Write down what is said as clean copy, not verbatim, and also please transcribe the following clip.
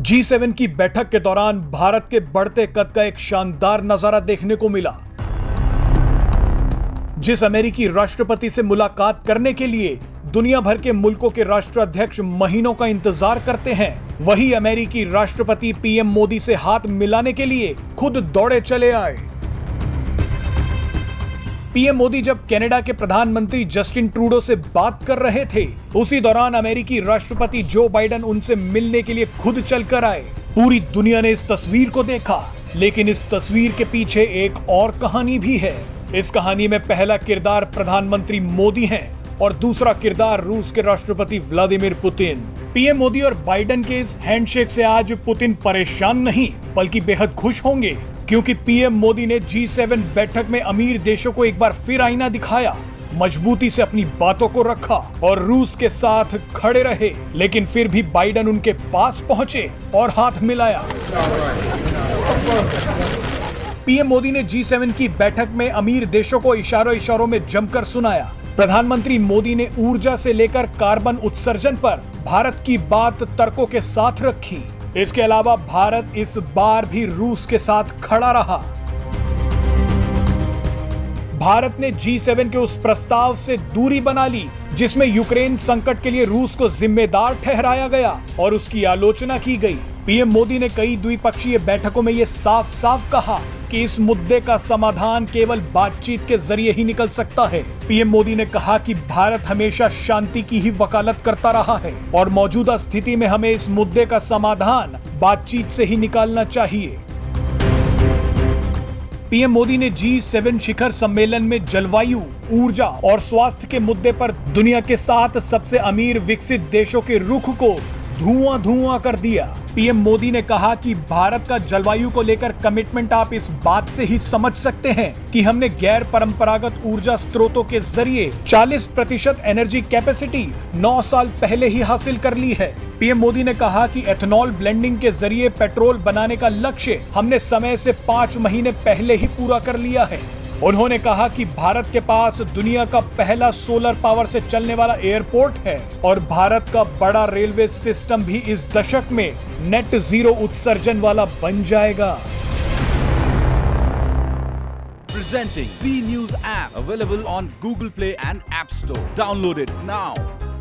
G7 की बैठक के दौरान भारत के बढ़ते कद का एक शानदार नजारा देखने को मिला। जिस अमेरिकी राष्ट्रपति से मुलाकात करने के लिए दुनिया भर के मुल्कों के राष्ट्राध्यक्ष महीनों का इंतजार करते हैं, वही अमेरिकी राष्ट्रपति पीएम मोदी से हाथ मिलाने के लिए खुद दौड़े चले आए। पीएम मोदी जब कनाडा के प्रधानमंत्री जस्टिन ट्रूडो से बात कर रहे थे, उसी दौरान अमेरिकी राष्ट्रपति जो बाइडेन उनसे मिलने के लिए खुद चलकर आए। पूरी दुनिया ने इस तस्वीर को देखा, लेकिन इस तस्वीर के पीछे एक और कहानी भी है। इस कहानी में पहला किरदार प्रधानमंत्री मोदी हैं और दूसरा किरदार रूस के राष्ट्रपति व्लादिमीर पुतिन। पीएम मोदी और बाइडेन के इस हैंडशेक से आज पुतिन परेशान नहीं बल्कि बेहद खुश होंगे, क्योंकि पीएम मोदी ने G7 बैठक में अमीर देशों को एक बार फिर आईना दिखाया, मजबूती से अपनी बातों को रखा और रूस के साथ खड़े रहे। लेकिन फिर भी बाइडेन उनके पास पहुंचे और हाथ मिलाया। पीएम मोदी ने G7 की बैठक में अमीर देशों को इशारों इशारों में जमकर सुनाया। प्रधानमंत्री मोदी ने ऊर्जा से लेकर कार्बन उत्सर्जन पर भारत की बात तर्कों के साथ रखी। इसके अलावा भारत इस बार भी रूस के साथ खड़ा रहा। भारत ने G7 के उस प्रस्ताव से दूरी बना ली जिसमें यूक्रेन संकट के लिए रूस को जिम्मेदार ठहराया गया और उसकी आलोचना की गई। पीएम मोदी ने कई द्विपक्षीय बैठकों में यह साफ साफ कहा कि इस मुद्दे का समाधान केवल बातचीत के जरिए ही निकल सकता है। पीएम मोदी ने कहा कि भारत हमेशा शांति की ही वकालत करता रहा है और मौजूदा स्थिति में हमें इस मुद्दे का समाधान बातचीत से ही निकालना चाहिए। पीएम मोदी ने G7 शिखर सम्मेलन में जलवायु, ऊर्जा और स्वास्थ्य के मुद्दे पर दुनिया के 7 सबसे अमीर विकसित देशों के रुख को धुआं कर दिया। पीएम मोदी ने कहा कि भारत का जलवायु को लेकर कमिटमेंट आप इस बात से ही समझ सकते हैं कि हमने गैर परंपरागत ऊर्जा स्रोतों के जरिए 40% एनर्जी कैपेसिटी 9 साल पहले ही हासिल कर ली है। पीएम मोदी ने कहा कि एथेनॉल ब्लेंडिंग के जरिए पेट्रोल बनाने का लक्ष्य हमने समय से 5 महीने पहले ही पूरा कर लिया है। उन्होंने कहा कि भारत के पास दुनिया का पहला सोलर पावर से चलने वाला एयरपोर्ट है और भारत का बड़ा रेलवे सिस्टम भी इस दशक में नेट जीरो उत्सर्जन वाला बन जाएगा। Presenting B News app available on Google Play and App Store. Download it now.